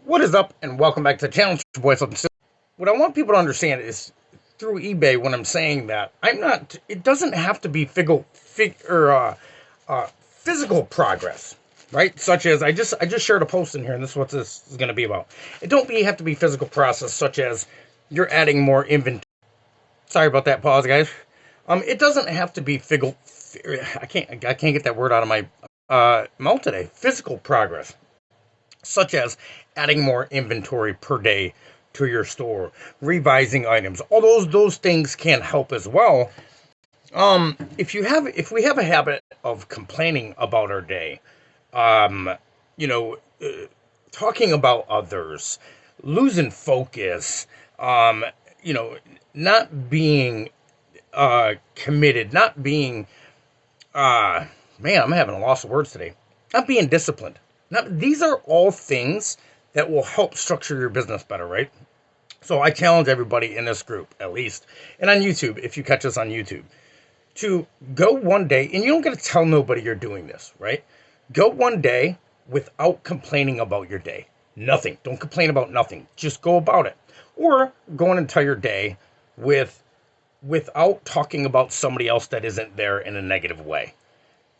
What is up, and welcome back to the channel, boys. What I want people to understand is through eBay, when I'm saying that, I'm not. It doesn't have to be physical progress, right? Such as I just shared a post in here, and this is what this is going to be about. It don't have to be physical process, such as you're adding more inventory. Sorry about that pause, guys. It doesn't have to be physical. I can't get that word out of my mouth today. Physical progress, such as adding more inventory per day to your store, revising items. All those things can help as well. If we have a habit of complaining about our day, um, you know, talking about others, losing focus, um, you know, not being committed, not being man, I'm having a loss of words today. Not being disciplined. These are all things that will help structure your business better, right? So I challenge everybody in this group, at least, and on YouTube, if you catch us on YouTube, to go one day, and you don't get to tell nobody you're doing this, right? Go one day without complaining about your day. Nothing. Don't complain about nothing. Just go about it. Or go an entire day without talking about somebody else that isn't there in a negative way.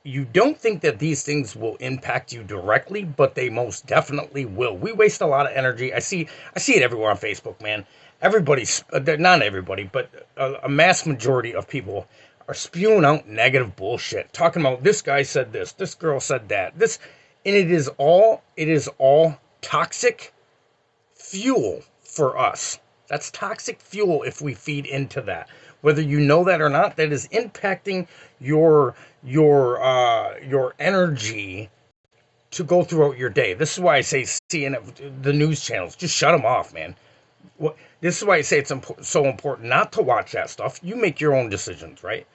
You don't think that these things will impact you directly, but they most definitely will. We waste a lot of energy. I see it everywhere on Facebook, man. Everybody's, not everybody, but a mass majority of people are spewing out negative bullshit, talking about this guy said this girl said that, and it is all toxic fuel for us. That's toxic fuel if we feed into that. Whether you know that or not, that is impacting your energy to go throughout your day. This is why I say seeing the news channels, just shut them off, man. This is why I say it's so important not to watch that stuff. You make your own decisions, right?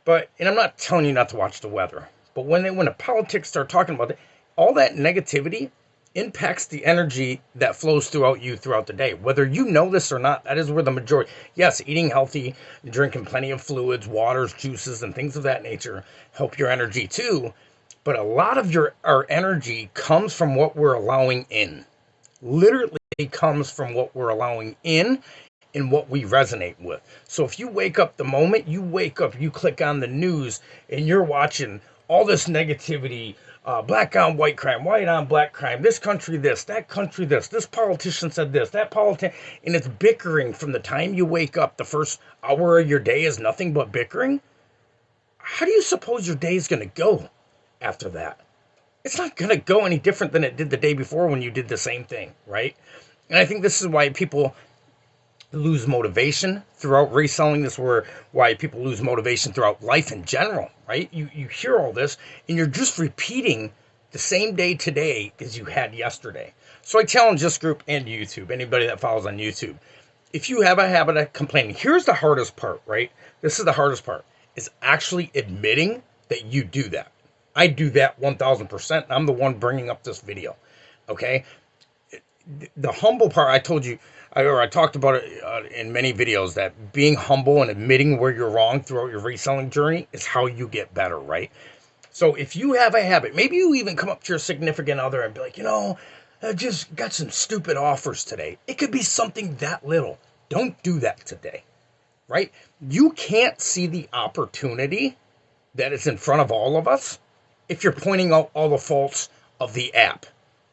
And I'm not telling you not to watch the weather, but when the politics start talking about it, all that negativity impacts the energy that flows throughout you throughout the day. Whether you know this or not, that is where the majority, yes, eating healthy, drinking plenty of fluids, waters, juices, and things of that nature help your energy too. But a lot of our energy comes from what we're allowing in. Literally comes from what we're allowing in and what we resonate with. So if you wake up, the moment you wake up, you click on the news and you're watching all this negativity, black on white crime, white on black crime, this country this, that country this politician said this, that politician, and it's bickering from the time you wake up. The first hour of your day is nothing but bickering. How do you suppose your day is going to go after that? It's not going to go any different than it did the day before when you did the same thing, right? And I think this is why people lose motivation throughout reselling. This is why people lose motivation throughout life in general, right? You hear all this and you're just repeating the same day today as you had yesterday. So I challenge this group and YouTube, anybody that follows on YouTube. If you have a habit of complaining, here's the hardest part, right? This is the hardest part, is actually admitting that you do that. I do that 1000%. I'm the one bringing up this video, okay? The humble part, I told you, I talked about it in many videos, that being humble and admitting where you're wrong throughout your reselling journey is how you get better, right? So if you have a habit, maybe you even come up to your significant other and be like, I just got some stupid offers today. It could be something that little. Don't do that today, right? You can't see the opportunity that is in front of all of us if you're pointing out all the faults of the app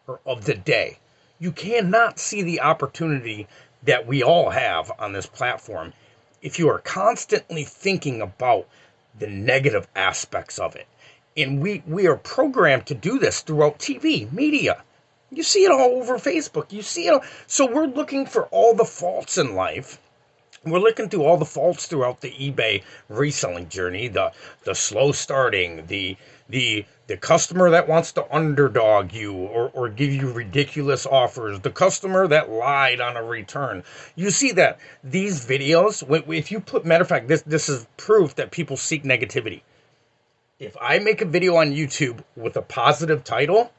or of the day. You cannot see the opportunity that we all have on this platform if you are constantly thinking about the negative aspects of it. And we are programmed to do this throughout TV, media. You see it all over Facebook. You see it all. So we're looking for all the faults in life. We're looking through all the faults throughout the eBay reselling journey, the slow starting, the customer that wants to underdog you or give you ridiculous offers, the customer that lied on a return. You see that these videos, if you put, matter of fact, this is proof that people seek negativity. If I make a video on YouTube with a positive title,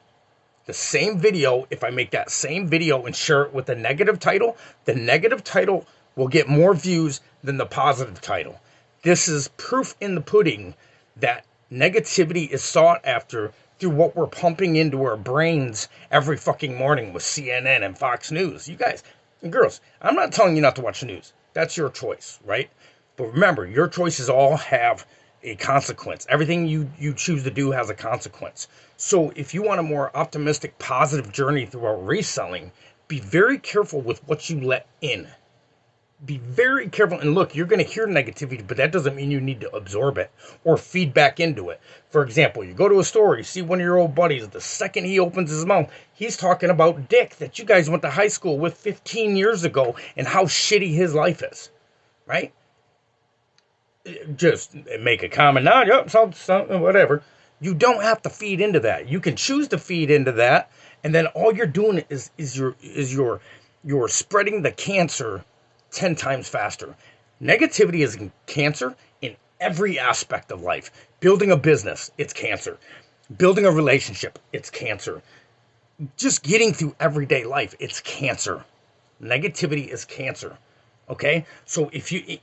the same video, if I make that same video and share it with a negative title, the negative title will get more views than the positive title. This is proof in the pudding that negativity is sought after through what we're pumping into our brains every fucking morning with CNN and Fox News. You guys and girls, I'm not telling you not to watch the news. That's your choice, right? But remember, your choices all have a consequence. Everything you choose to do has a consequence. So if you want a more optimistic, positive journey throughout reselling, be very careful with what you let in. Be very careful. And look, you're going to hear negativity, but that doesn't mean you need to absorb it or feed back into it. For example, you go to a store, you see one of your old buddies. The second he opens his mouth, he's talking about Dick that you guys went to high school with 15 years ago and how shitty his life is, right? Just make a comment. No, yep, something, whatever. You don't have to feed into that. You can choose to feed into that, and then all you're doing is you're spreading the cancer 10 times faster. Negativity is cancer in every aspect of life. Building a business, it's cancer. Building a relationship, it's cancer. Just getting through everyday life, it's cancer. Negativity is cancer. Okay? So if you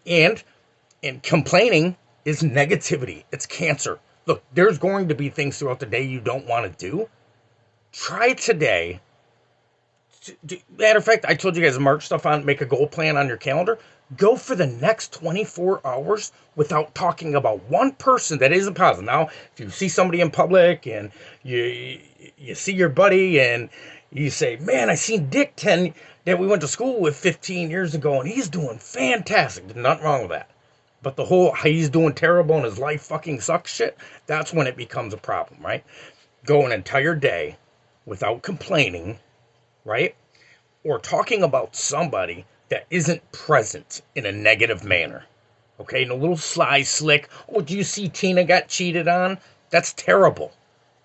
and complaining is negativity. It's cancer. Look, there's going to be things throughout the day you don't want to do. Try today. Matter of fact, I told you guys to mark stuff on, make a goal plan on your calendar. Go for the next 24 hours without talking about one person that isn't positive. Now, if you see somebody in public and you see your buddy and you say, man, I seen Dick 10 that we went to school with 15 years ago and he's doing fantastic. There's nothing wrong with that. But the whole he's doing terrible and his life fucking sucks shit, that's when it becomes a problem, right? Go an entire day without complaining, right? Or talking about somebody that isn't present in a negative manner. Okay, and a little sly, slick, oh, do you see Tina got cheated on? That's terrible.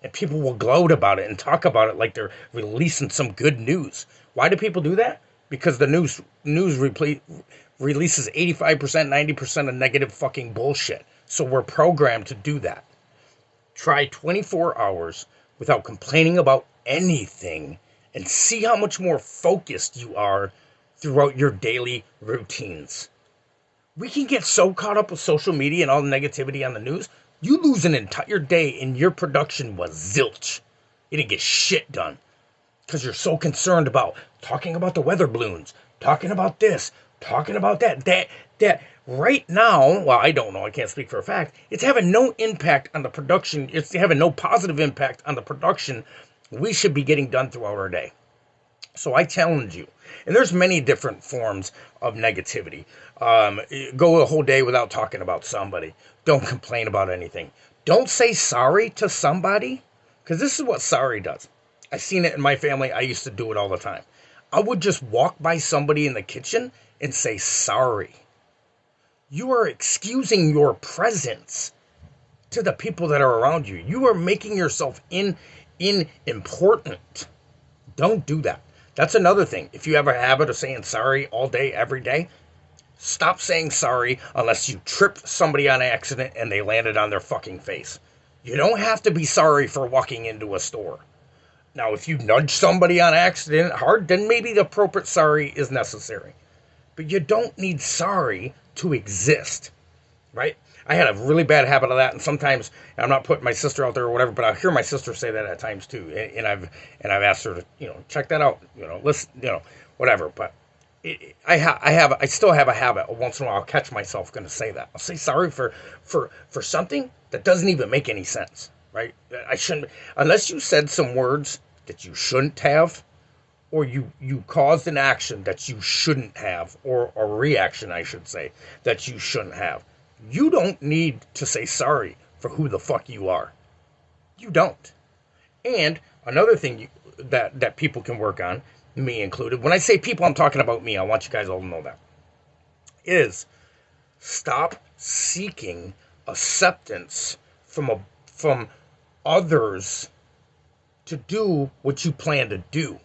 And people will gloat about it and talk about it like they're releasing some good news. Why do people do that? Because the news releases 85%, 90% of negative fucking bullshit. So we're programmed to do that. Try 24 hours without complaining about anything and see how much more focused you are throughout your daily routines. We can get so caught up with social media and all the negativity on the news, you lose an entire day and your production was zilch. You didn't get shit done because you're so concerned about talking about the weather balloons, talking about this, talking about that right now, well, I don't know, I can't speak for a fact, it's having no impact on the production, it's having no positive impact on the production we should be getting done throughout our day. So I challenge you, and there's many different forms of negativity. Go a whole day without talking about somebody. Don't complain about anything. Don't say sorry to somebody, because this is what sorry does. I've seen it in my family. I used to do it all the time. I would just walk by somebody in the kitchen and say sorry. You are excusing your presence to the people that are around you. You are making yourself important. Don't do that. That's another thing. If you have a habit of saying sorry all day, every day, stop saying sorry unless you tripped somebody on accident and they landed on their fucking face. You don't have to be sorry for walking into a store. Now, if you nudge somebody on accident hard, then maybe the appropriate sorry is necessary. But you don't need sorry to exist, right? I had a really bad habit of that, and sometimes I'm not putting my sister out there or whatever, but I hear my sister say that at times too, and I've asked her to check that out, listen, whatever. But I still have a habit. Once in a while, I'll catch myself going to say that. I'll say sorry for something that doesn't even make any sense, right? I shouldn't, unless you said some words that you shouldn't have, or you caused an action that you shouldn't have, or a reaction, I should say, that you shouldn't have. You don't need to say sorry for who the fuck you are. You don't. And another thing that people can work on, me included, when I say people, I'm talking about me. I want you guys all to know that. Is stop seeking acceptance from others to do what you plan to do.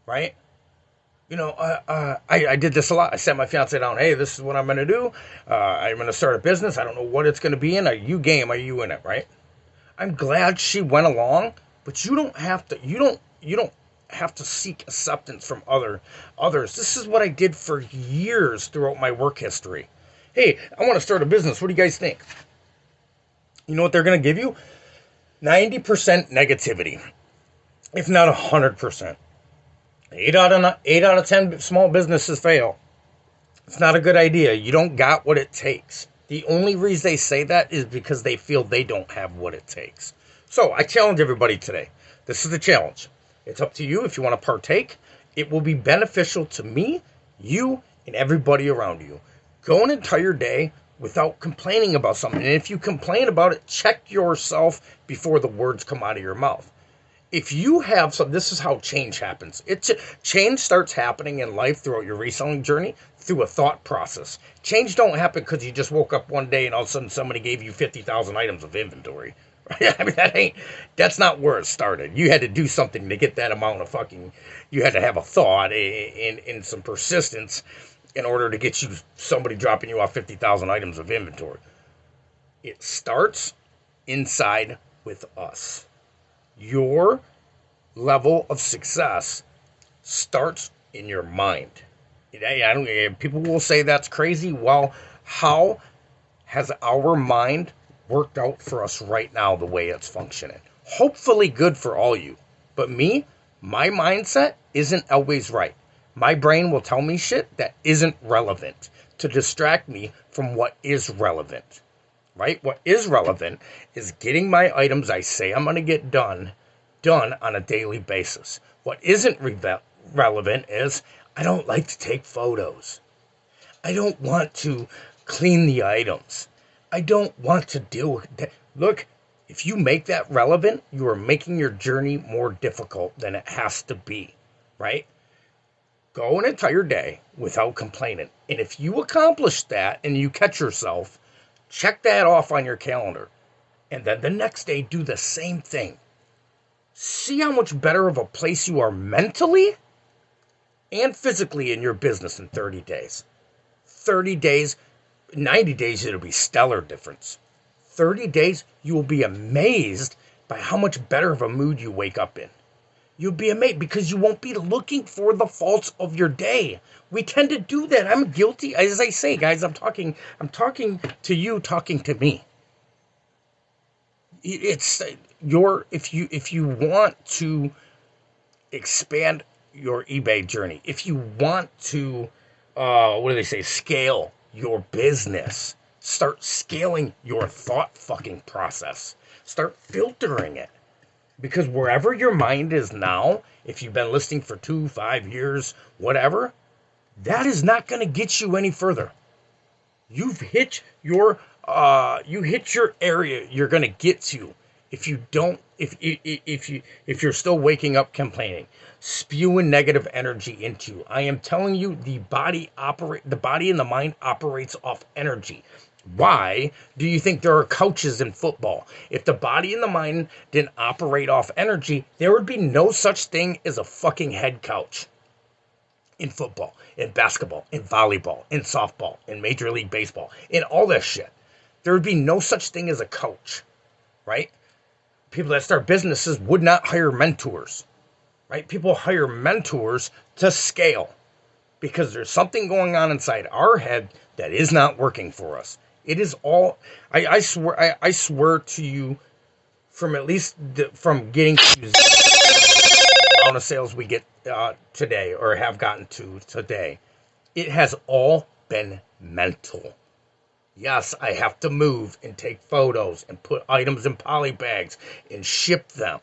Right? I did this a lot. I sat my fiance down. Hey, this is what I'm going to do. I'm going to start a business. I don't know what it's going to be in. Are you game? Are you in it? Right? I'm glad she went along, but you don't have to. You don't have to seek acceptance from others. This is what I did for years throughout my work history. Hey, I want to start a business. What do you guys think? You know what they're going to give you? 90% negativity, if not 100%. 8 out of 10 small businesses fail. It's not a good idea. You don't got what it takes. The only reason they say that is because they feel they don't have what it takes. So I challenge everybody today. This is the challenge. It's up to you if you want to partake. It will be beneficial to me, you, and everybody around you. Go an entire day without complaining about something. And if you complain about it, check yourself before the words come out of your mouth. If you have some, this is how change happens. Change starts happening in life throughout your reselling journey through a thought process. Change don't happen because you just woke up one day and all of a sudden somebody gave you 50,000 items of inventory. Right? I mean, that's not where it started. You had to do something to get that amount of you had to have a thought and some persistence in order to get you somebody dropping you off 50,000 items of inventory. It starts inside with us. Your level of success starts in your mind. People will say that's crazy. Well, how has our mind worked out for us right now the way it's functioning? Hopefully good for all you. But me, my mindset isn't always right. My brain will tell me shit that isn't relevant to distract me from what is relevant. Right? What is relevant is getting my items I say I'm going to get done on a daily basis. What isn't relevant is I don't like to take photos. I don't want to clean the items. I don't want to deal with that. Look, if you make that relevant, you are making your journey more difficult than it has to be, right? Go an entire day without complaining. And if you accomplish that and you catch yourself, check that off on your calendar. And then the next day, do the same thing. See how much better of a place you are mentally and physically in your business in 30 days. 30 days, 90 days, it'll be stellar difference. 30 days, you will be amazed by how much better of a mood you wake up in. You'll be amazed because you won't be looking for the faults of your day. We tend to do that. I'm guilty. As I say, guys, I'm talking to you, talking to me. It's if you want to expand your eBay journey, if you want to, scale your business, start scaling your thought fucking process. Start filtering it. Because wherever your mind is now, if you've been listening for 2, 5 years, whatever, that is not going to get you any further. You hit your area you're going to get to if you're still waking up complaining, spewing negative energy into you. I am telling you, the body and the mind operates off energy. Why do you think there are coaches in football? If the body and the mind didn't operate off energy, there would be no such thing as a fucking head coach. In football, in basketball, in volleyball, in softball, in Major League Baseball, in all this shit. There would be no such thing as a coach, right? People that start businesses would not hire mentors, right? People hire mentors to scale because there's something going on inside our head that is not working for us. It is all, I swear to you, from getting to the amount of sales we get today or have gotten to today, it has all been mental. Yes, I have to move and take photos and put items in poly bags and ship them.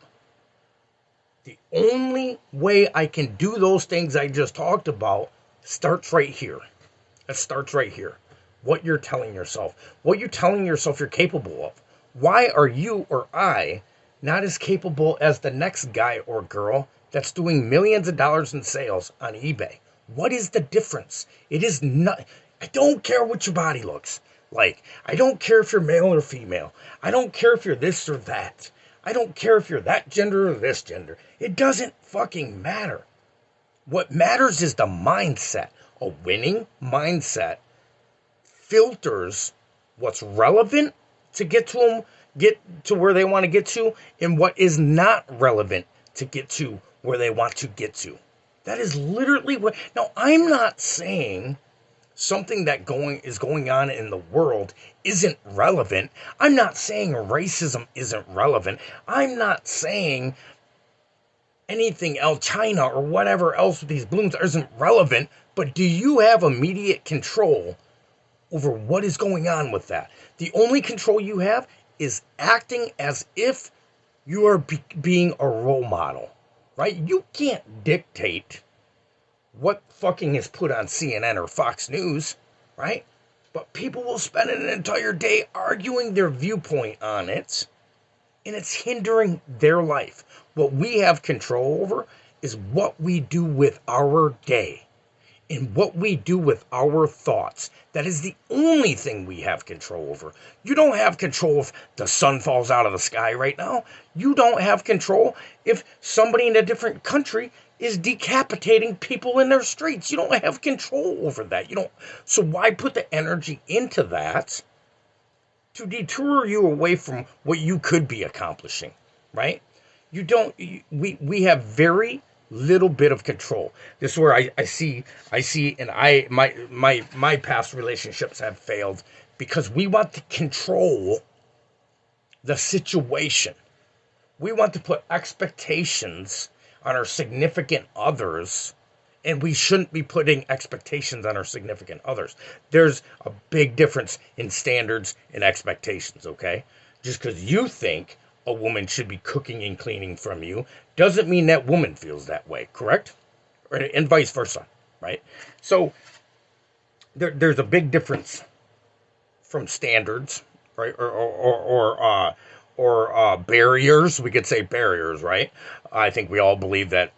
The only way I can do those things I just talked about starts right here. It starts right here. What you're telling yourself you're capable of. Why are you or I not as capable as the next guy or girl that's doing millions of dollars in sales on eBay? What is the difference? It is not. I don't care what your body looks like. I don't care if you're male or female. I don't care if you're this or that. I don't care if you're that gender or this gender. It doesn't fucking matter. What matters is the mindset. A winning mindset filters what's relevant to get to where they want to get to, and what is not relevant to get to where they want to get to. That is literally what. Now, I'm not saying something that is going on in the world isn't relevant. I'm not saying racism isn't relevant. I'm not saying anything else, China or whatever else with these balloons isn't relevant, but do you have immediate control over what is going on with that? The only control you have is acting as if you are being a role model, right? You can't dictate what fucking is put on CNN or Fox News, right? But people will spend an entire day arguing their viewpoint on it, and it's hindering their life. What we have control over is what we do with our day and what we do with our thoughts. That is the only thing we have control over. You don't have control if the sun falls out of the sky right now. You don't have control if somebody in a different country is decapitating people in their streets. You don't have control over that. You don't. So why put the energy into that to deter you away from what you could be accomplishing, right? You don't. We have very little bit of control. This is where I see, and my past relationships have failed because we want to control the situation. We want to put expectations on our significant others, and we shouldn't be putting expectations on our significant others. There's a big difference in standards and expectations, okay? Just because you think a woman should be cooking and cleaning from you doesn't mean that woman feels that way, correct? And vice versa, right? So there's a big difference from standards, right? Or barriers. We could say barriers, right? I think we all believe that.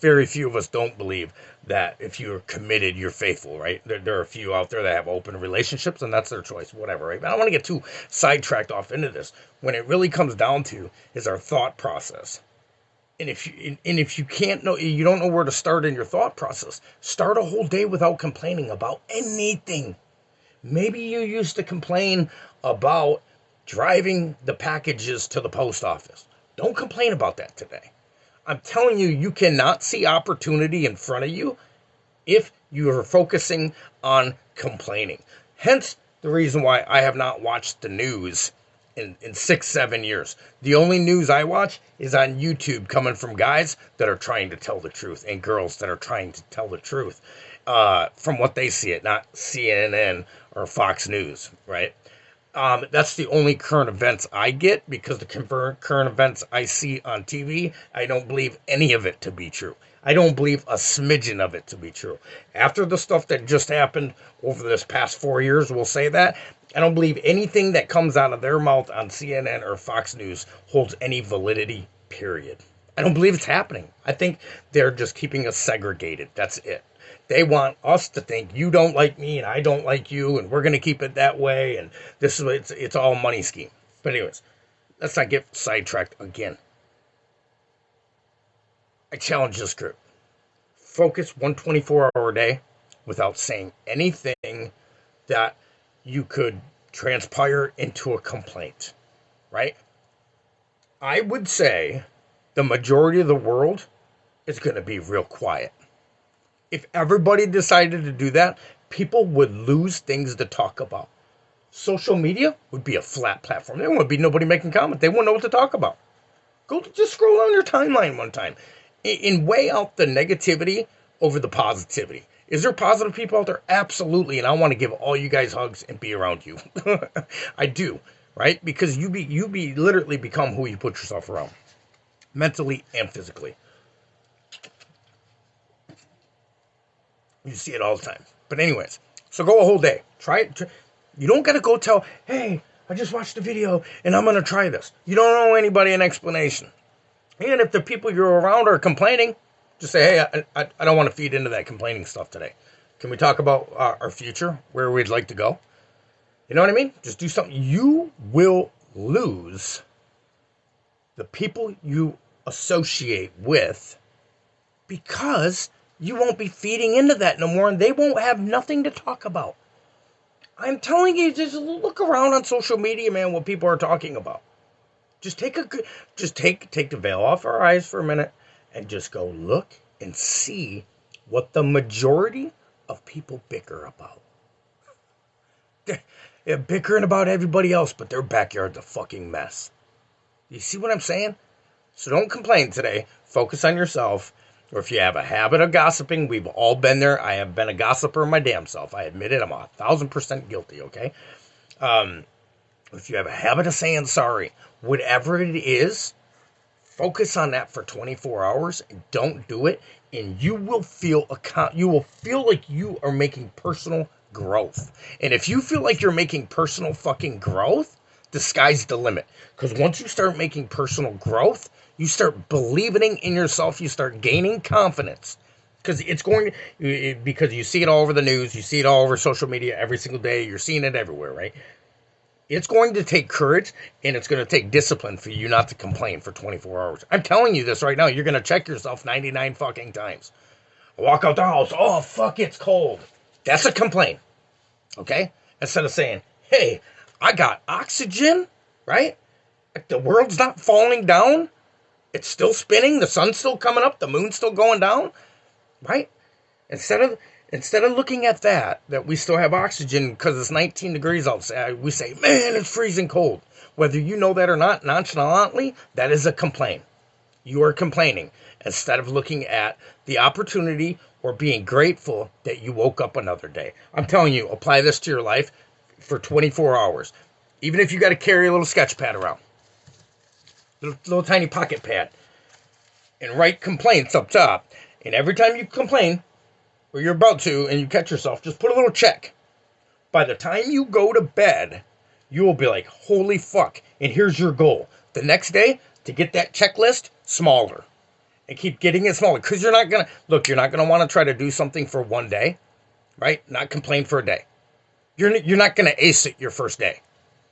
Very few of us don't believe that if you're committed, you're faithful, right? There are a few out there that have open relationships, and that's their choice, whatever, right? But I don't want to get too sidetracked off into this. When it really comes down to is our thought process. And if you can't know, you don't know where to start in your thought process, start a whole day without complaining about anything. Maybe you used to complain about driving the packages to the post office. Don't complain about that today. I'm telling you, you cannot see opportunity in front of you if you are focusing on complaining. Hence, the reason why I have not watched the news in 6-7 years. The only news I watch is on YouTube, coming from guys that are trying to tell the truth and girls that are trying to tell the truth from what they see it, not CNN or Fox News, right? That's the only current events I get, because the current events I see on TV, I don't believe any of it to be true. I don't believe a smidgen of it to be true. After the stuff that just happened over this past 4 years, we'll say that, I don't believe anything that comes out of their mouth on CNN or Fox News holds any validity, period. I don't believe it's happening. I think they're just keeping us segregated. That's it. They want us to think you don't like me and I don't like you, and we're going to keep it that way, and this is it's all a money scheme. But anyways, let's not get sidetracked again. I challenge this group. Focus 124-hour day without saying anything that you could transpire into a complaint, right? I would say the majority of the world is going to be real quiet. If everybody decided to do that, people would lose things to talk about. Social media would be a flat platform. There wouldn't be nobody making comments. They wouldn't know what to talk about. Just scroll down your timeline one time and weigh out the negativity over the positivity. Is there positive people out there? Absolutely. And I want to give all you guys hugs and be around you. I do, right? Because you literally become who you put yourself around, mentally and physically. You see it all the time. But anyways, so go a whole day. Try it. You don't got to go tell, hey, I just watched the video and I'm going to try this. You don't owe anybody an explanation. And if the people you're around are complaining, just say, hey, I don't want to feed into that complaining stuff today. Can we talk about our future, where we'd like to go? You know what I mean? Just do something. You will lose the people you associate with because you won't be feeding into that no more, and they won't have nothing to talk about. I'm telling you, just look around on social media, man, what people are talking about. Just take the veil off our eyes for a minute and just go look and see what the majority of people bicker about. They're bickering about everybody else, but their backyard's a fucking mess. You see what I'm saying? So don't complain today. Focus on yourself. Or if you have a habit of gossiping, we've all been there. I have been a gossiper my damn self. I admit it. I'm 1,000% guilty, okay? If you have a habit of saying sorry, whatever it is, focus on that for 24 hours and don't do it. And you will feel like you are making personal growth. And if you feel like you're making personal fucking growth, the sky's the limit. Because once you start making personal growth, you start believing in yourself. You start gaining confidence. Because because you see it all over the news. You see it all over social media every single day. You're seeing it everywhere, right? It's going to take courage and it's going to take discipline for you not to complain for 24 hours. I'm telling you this right now. You're going to check yourself 99 fucking times. I walk out the house. Oh, fuck, it's cold. That's a complaint. Okay? Instead of saying, hey, I got oxygen, right? The world's not falling down. It's still spinning. The sun's still coming up. The moon's still going down, right? Instead of looking at that we still have oxygen because it's 19 degrees outside, we say, man, it's freezing cold. Whether you know that or not, nonchalantly, that is a complaint. You are complaining instead of looking at the opportunity or being grateful that you woke up another day. I'm telling you, apply this to your life for 24 hours. Even if you got to carry a little sketch pad around. Little tiny pocket pad. And write complaints up top. And every time you complain, or you're about to, and you catch yourself, just put a little check. By the time you go to bed, you will be like, holy fuck. And here's your goal. The next day, to get that checklist smaller. And keep getting it smaller. Because you're not going to want to try to do something for one day. Right? Not complain for a day. You're not going to ace it your first day.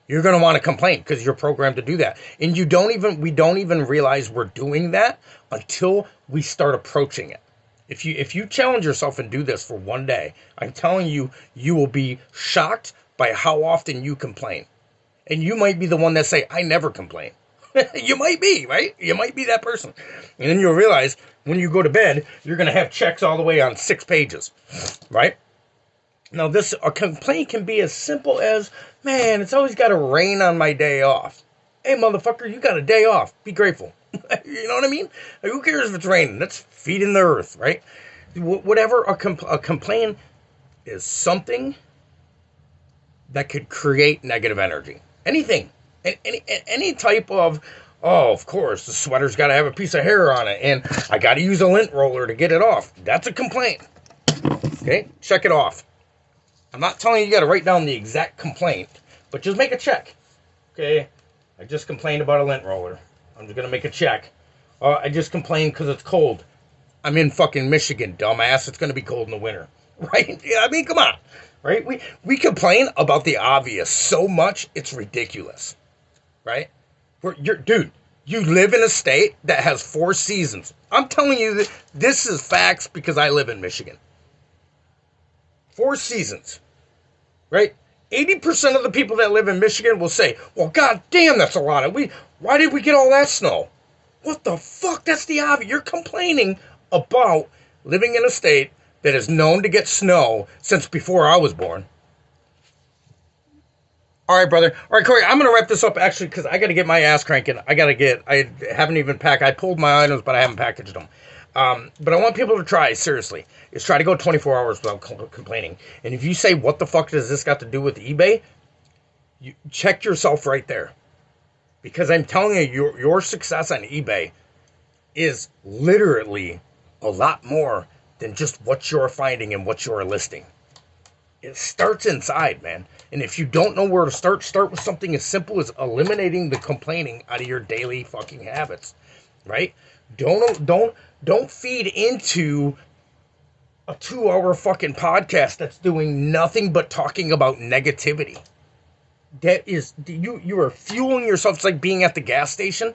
You're going to want to complain because you're programmed to do that. And we don't even realize we're doing that until we start approaching it. If you challenge yourself and do this for one day, I'm telling you, you will be shocked by how often you complain. And you might be the one that say, I never complain. You might be, right? You might be that person. And then you'll realize when you go to bed, you're going to have checks all the way on 6 pages, right? Now, a complaint can be as simple as, man, it's always got to rain on my day off. Hey, motherfucker, you got a day off. Be grateful. You know what I mean? Like, who cares if it's raining? That's feeding the earth, right? Whatever, a complaint is something that could create negative energy. Anything. Any type of, oh, of course, the sweater's got to have a piece of hair on it, and I got to use a lint roller to get it off. That's a complaint. Okay? Check it off. I'm not telling you you got to write down the exact complaint, but just make a check. Okay? I just complained about a lint roller. I'm just going to make a check. I just complained because it's cold. I'm in fucking Michigan, dumbass. It's going to be cold in the winter. Right? Yeah, I mean, come on. Right? We complain about the obvious so much, it's ridiculous. Right? Dude, you live in a state that has 4 seasons. I'm telling you that this is facts because I live in Michigan. 4 seasons. Right? 80% of the people that live in Michigan will say, well, god damn, that's a lot. Why did we get all that snow? What the fuck? That's the obvious. You're complaining about living in a state that is known to get snow since before I was born. All right, brother. All right, Corey, I'm going to wrap this up, actually, because I got to get my ass cranking. I haven't even packed. I pulled my items, but I haven't packaged them. But I want people to try, seriously, is try to go 24 hours without complaining. And if you say, what the fuck does this got to do with eBay? You check yourself right there. Because I'm telling you, your success on eBay is literally a lot more than just what you're finding and what you're listing. It starts inside, man. And if you don't know where to start with something as simple as eliminating the complaining out of your daily fucking habits, right? Don't feed into a 2-hour fucking podcast that's doing nothing but talking about negativity. That is, you are fueling yourself. It's like being at the gas station.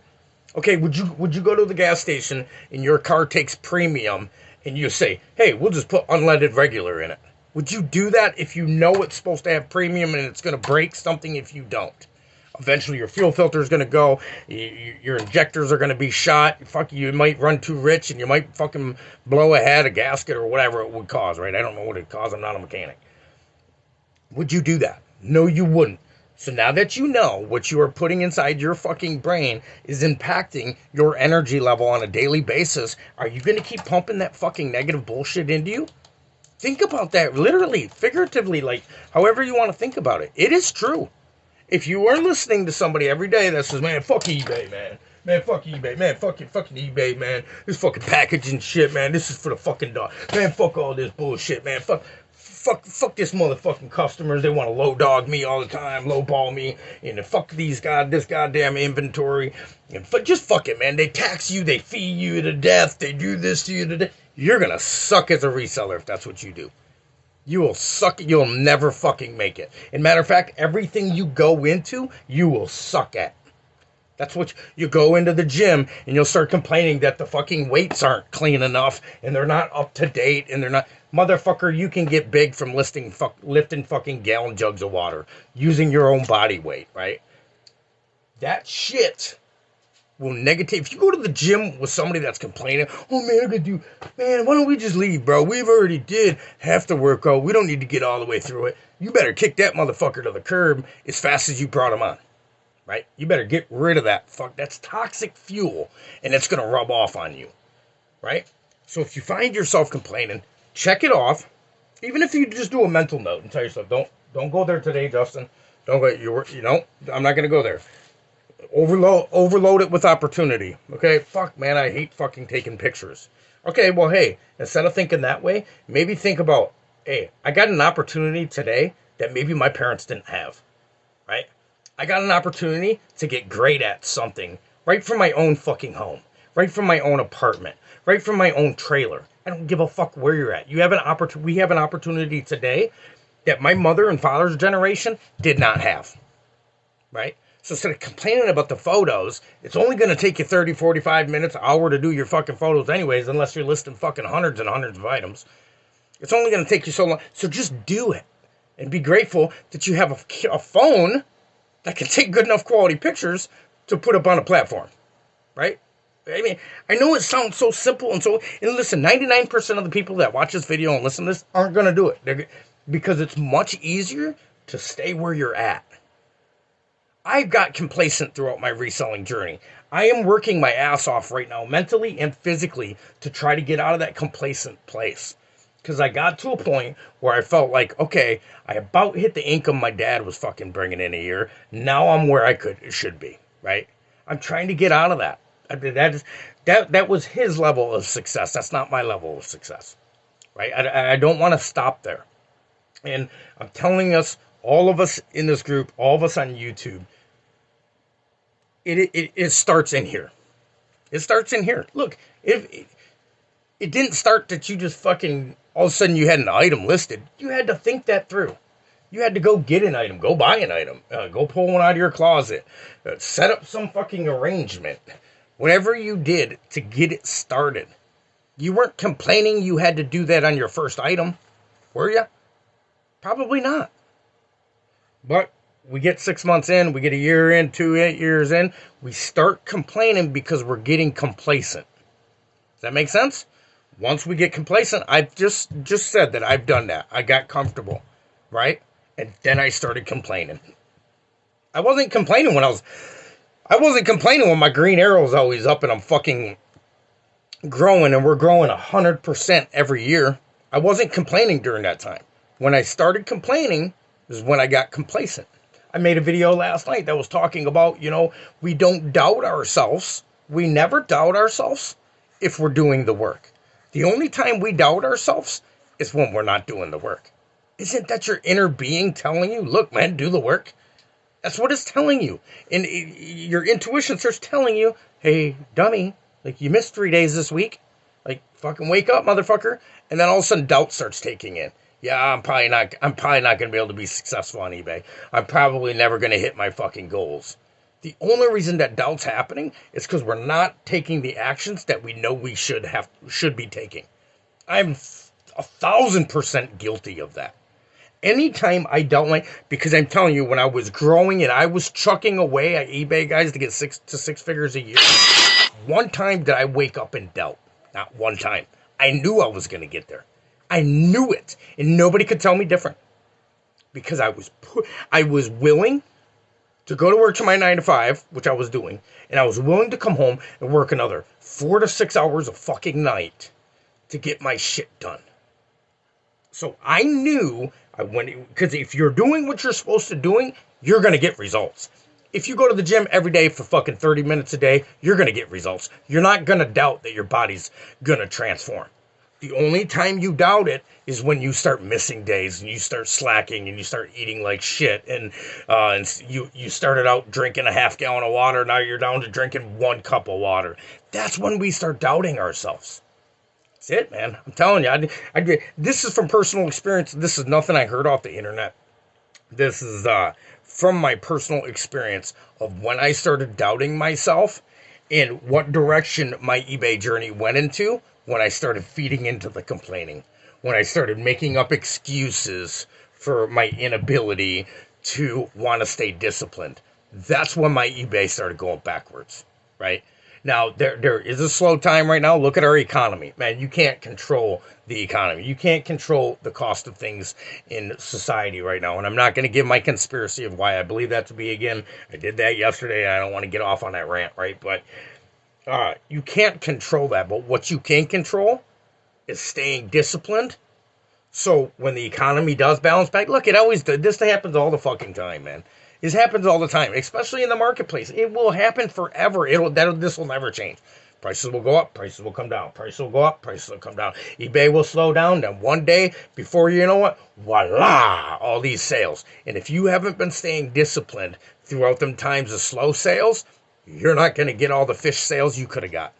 Okay, would you go to the gas station and your car takes premium and you say, hey, we'll just put unleaded regular in it? Would you do that if you know it's supposed to have premium and it's going to break something if you don't? Eventually, your fuel filter is going to go. Your injectors are going to be shot. Fuck, you might run too rich, and you might fucking blow a head, a gasket, or whatever it would cause. Right? I don't know what it cause. I'm not a mechanic. Would you do that? No, you wouldn't. So now that you know what you are putting inside your fucking brain is impacting your energy level on a daily basis, are you going to keep pumping that fucking negative bullshit into you? Think about that literally, figuratively, like however you want to think about it. It is true. If you are listening to somebody every day that says, man, fuck eBay, man. Man, fuck eBay, man, fucking eBay, man. This fucking packaging shit, man. This is for the fucking dog. Man, fuck all this bullshit, man. Fuck this motherfucking customers. They want to low dog me all the time, low ball me, and fuck this goddamn inventory. And just fuck it, man. They tax you, they fee you to death, they do this to you to death. You're gonna suck as a reseller if that's what you do. You will suck. You'll never fucking make it. And matter of fact, everything you go into, you will suck at. That's what you go into the gym and you'll start complaining that the fucking weights aren't clean enough and they're not up to date and they're not. Motherfucker, you can get big from lifting fucking gallon jugs of water using your own body weight, right? That shit will negative. If you go to the gym with somebody that's complaining, oh man, I gotta do, man, why don't we just leave, bro? We've already did half the workout. We don't need to get all the way through it. You better kick that motherfucker to the curb as fast as you brought him on, right? You better get rid of that. Fuck, that's toxic fuel, and it's gonna rub off on you, right? So if you find yourself complaining, check it off. Even if you just do a mental note and tell yourself, don't go there today, Justin. Don't go. I'm not gonna go there. Overload it with opportunity. Okay, fuck, man, I hate fucking taking pictures. Okay, well, hey, instead of thinking that way, maybe think about, hey, I got an opportunity today that maybe my parents didn't have, right? I got an opportunity to get great at something right from my own fucking home, right from my own apartment, right from my own trailer. I don't give a fuck where you're at. We have an opportunity today that my mother and father's generation did not have, right? So instead of complaining about the photos, it's only going to take you 30, 45 minutes, hour to do your fucking photos anyways, unless you're listing fucking hundreds and hundreds of items. It's only going to take you so long. So just do it. And be grateful that you have a phone that can take good enough quality pictures to put up on a platform. Right? I mean, I know it sounds so simple and listen, 99% of the people that watch this video and listen to this aren't going to do it. Because it's much easier to stay where you're at. I've got complacent throughout my reselling journey. I am working my ass off right now, mentally and physically, to try to get out of that complacent place. Because I got to a point where I felt like, okay, I about hit the income my dad was fucking bringing in a year. Now I'm where I should be, right? I'm trying to get out of that. That was his level of success. That's not my level of success, right? I don't want to stop there. And I'm telling us, all of us in this group, all of us on YouTube, it starts in here. It starts in here. Look, it didn't start that you just fucking, all of a sudden you had an item listed. You had to think that through. You had to go get an item, go buy an item, go pull one out of your closet, set up some fucking arrangement. Whatever you did to get it started. You weren't complaining you had to do that on your first item, were you? Probably not. But we get 6 months in, we get a year in, 2 years in, we start complaining because we're getting complacent. Does that make sense? Once we get complacent, I've just said that I've done that. I got comfortable, right? And then I started complaining. I wasn't complaining when my green arrow's always up and I'm fucking growing and we're growing 100% every year. I wasn't complaining during that time. When I started complaining is when I got complacent. I made a video last night that was talking about, we don't doubt ourselves. We never doubt ourselves if we're doing the work. The only time we doubt ourselves is when we're not doing the work. Isn't that your inner being telling you, look, man, do the work? That's what it's telling you. And your intuition starts telling you, hey, dummy, like you missed 3 days this week. Like, fucking wake up, motherfucker. And then all of a sudden doubt starts taking in. Yeah, I'm probably not going to be able to be successful on eBay. I'm probably never going to hit my fucking goals. The only reason that doubt's happening is because we're not taking the actions that we know we should be taking. I'm 1,000% guilty of that. anytime I doubt because I'm telling you, when I was growing and I was chucking away at eBay, guys, to get 6 figures a year, one time did I wake up in doubt. Not one time. I knew I was going to get there. I knew it. And nobody could tell me different. Because I was willing to go to work to my 9 to 5, which I was doing, and I was willing to come home and work another 4 to 6 hours a fucking night to get my shit done. So I knew because if you're doing what you're supposed to doing, you're going to get results. If you go to the gym every day for fucking 30 minutes a day, you're going to get results. You're not going to doubt that your body's going to transform. The only time you doubt it is when you start missing days and you start slacking and you start eating like shit and you started out drinking a half gallon of water, now you're down to drinking 1 cup of water. That's when we start doubting ourselves. That's it, man. I'm telling you. This is from personal experience. This is nothing I heard off the internet. This is from my personal experience of when I started doubting myself and what direction my eBay journey went into. When I started feeding into the complaining, when I started making up excuses for my inability to want to stay disciplined, that's when my eBay started going backwards, right? Now, there is a slow time right now. Look at our economy. Man, you can't control the economy. You can't control the cost of things in society right now. And I'm not going to give my conspiracy of why I believe that to be again. I did that yesterday. I don't want to get off on that rant, right? But you can't control that, but what you can control is staying disciplined. So when the economy does balance back, look, this happens all the fucking time, man. This happens all the time, especially in the marketplace. It will happen forever. This will never change. Prices will go up, prices will come down. Prices will go up, prices will come down. eBay will slow down, then one day, before you know it, voila, all these sales. And if you haven't been staying disciplined throughout them times of slow sales, you're not going to get all the fish sales you could have got.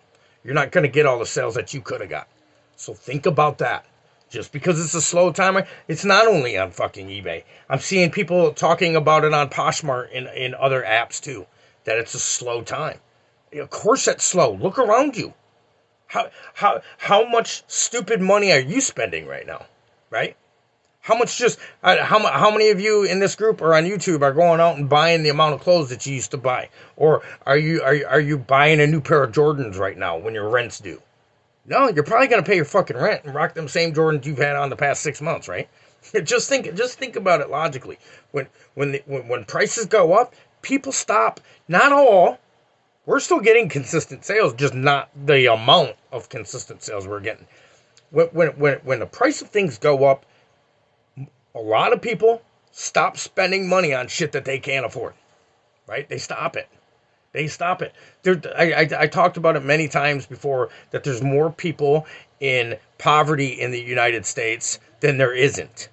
You're not going to get all the sales that you could have got. So think about that. Just because it's a slow timer, it's not only on fucking eBay. I'm seeing people talking about it on Poshmark and in other apps too, that it's a slow time. Of course it's slow. Look around you. How much stupid money are you spending right now? Right? How many of you in this group or on YouTube are going out and buying the amount of clothes that you used to buy? Or are you buying a new pair of Jordans right now when your rent's due? No, you're probably going to pay your fucking rent and rock them same Jordans you've had on the past 6 months, right? Just think about it logically. When prices go up, people stop. Not all. We're still getting consistent sales, just not the amount of consistent sales we're getting. When the price of things go up, a lot of people stop spending money on shit that they can't afford, right? They stop it. I talked about it many times before that there's more people in poverty in the United States than there isn't.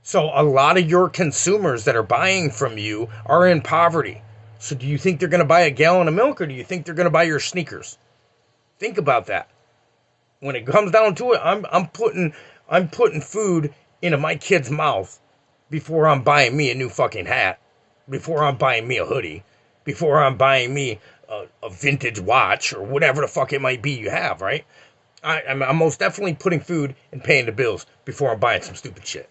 So a lot of your consumers that are buying from you are in poverty. So do you think they're going to buy a gallon of milk or do you think they're going to buy your sneakers? Think about that. When it comes down to it, I'm putting food into my kid's mouth before I'm buying me a new fucking hat, before I'm buying me a hoodie, before I'm buying me a vintage watch or whatever the fuck it might be you have, right? I'm most definitely putting food and paying the bills before I'm buying some stupid shit,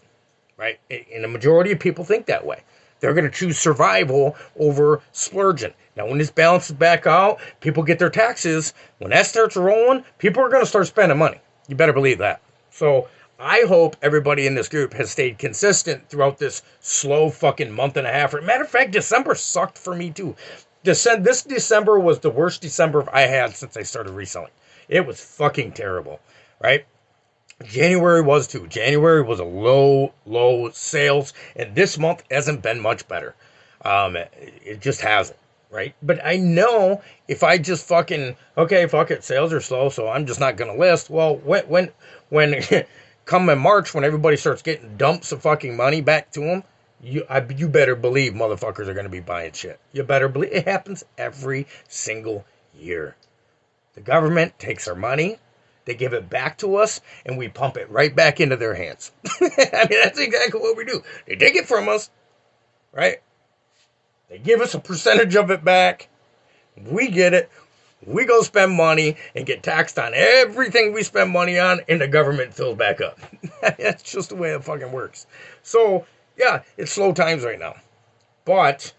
right? And the majority of people think that way. They're going to choose survival over splurging. Now, when this balances back out, people get their taxes. When that starts rolling, people are going to start spending money. You better believe that. So I hope everybody in this group has stayed consistent throughout this slow fucking month and a half. Matter of fact, December sucked for me too. This December was the worst December I had since I started reselling. It was fucking terrible, right? January was too. January was a low sales, and this month hasn't been much better. It just hasn't, right? But I know if I just fucking, okay, fuck it, sales are slow, so I'm just not going to list. Well, when come in March, when everybody starts getting dumps of fucking money back to them, you better believe motherfuckers are going to be buying shit. You better believe. It happens every single year. The government takes our money, they give it back to us, and we pump it right back into their hands. I mean, that's exactly what we do. They take it from us, right? They give us a percentage of it back. We get it. We go spend money and get taxed on everything we spend money on, and the government fills back up. That's just the way it fucking works. So, yeah, it's slow times right now. But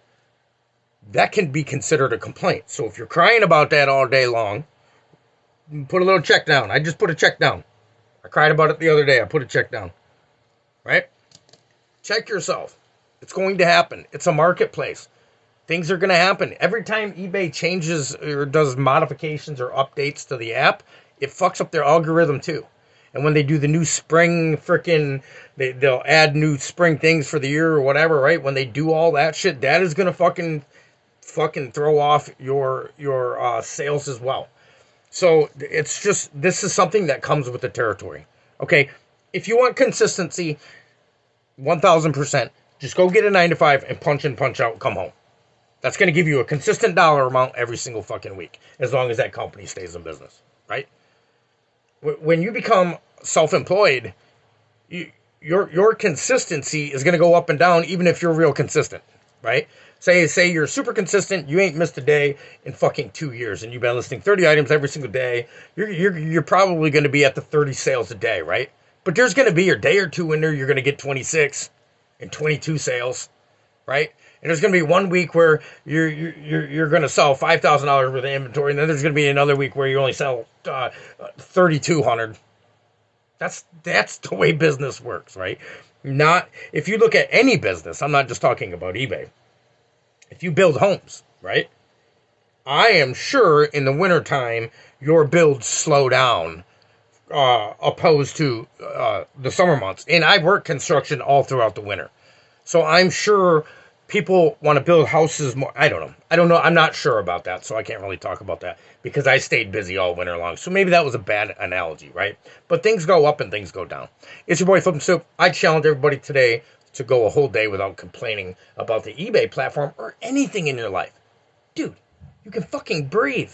that can be considered a complaint. So if you're crying about that all day long, put a little check down. I just put a check down. I cried about it the other day. I put a check down. Right? Check yourself. It's going to happen. It's a marketplace. Things are going to happen. Every time eBay changes or does modifications or updates to the app, it fucks up their algorithm too. And when they do the new spring they'll add new spring things for the year or whatever, right? When they do all that shit, that is going to fucking throw off your sales as well. So it's just, this is something that comes with the territory. Okay, if you want consistency, 1,000%, just go get a 9 to 5 and punch in, punch out, come home. That's going to give you a consistent dollar amount every single fucking week, as long as that company stays in business, right? When you become self-employed, your consistency is going to go up and down, even if you're real consistent, right? Say you're super consistent, you ain't missed a day in fucking 2 years, and you've been listing 30 items every single day. You're probably going to be at the 30 sales a day, right? But there's going to be a day or two in there you're going to get 26 and 22 sales, right? And there's going to be 1 week where you're going to sell $5,000 worth of inventory, and then there's going to be another week where you only sell $3,200. That's the way business works, right? Not if you look at any business. I'm not just talking about eBay. If you build homes, right? I am sure in the wintertime your builds slow down opposed to the summer months. And I've worked construction all throughout the winter. So I'm sure people want to build houses more. I don't know. I'm not sure about that, so I can't really talk about that because I stayed busy all winter long. So maybe that was a bad analogy, right? But things go up and things go down. It's your boy Flippin' Stoop. I challenge everybody today to go a whole day without complaining about the eBay platform or anything in your life. Dude, you can fucking breathe.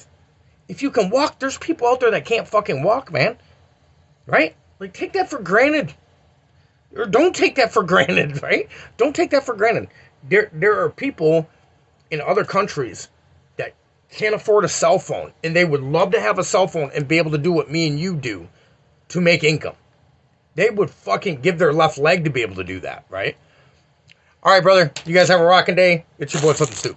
If you can walk, there's people out there that can't fucking walk, man. Right? Like, take that for granted. Or don't take that for granted, right? Don't take that for granted. There are people in other countries that can't afford a cell phone, and they would love to have a cell phone and be able to do what me and you do to make income. They would fucking give their left leg to be able to do that, right? All right, brother. You guys have a rocking day. It's your boy Flippin' Stoop.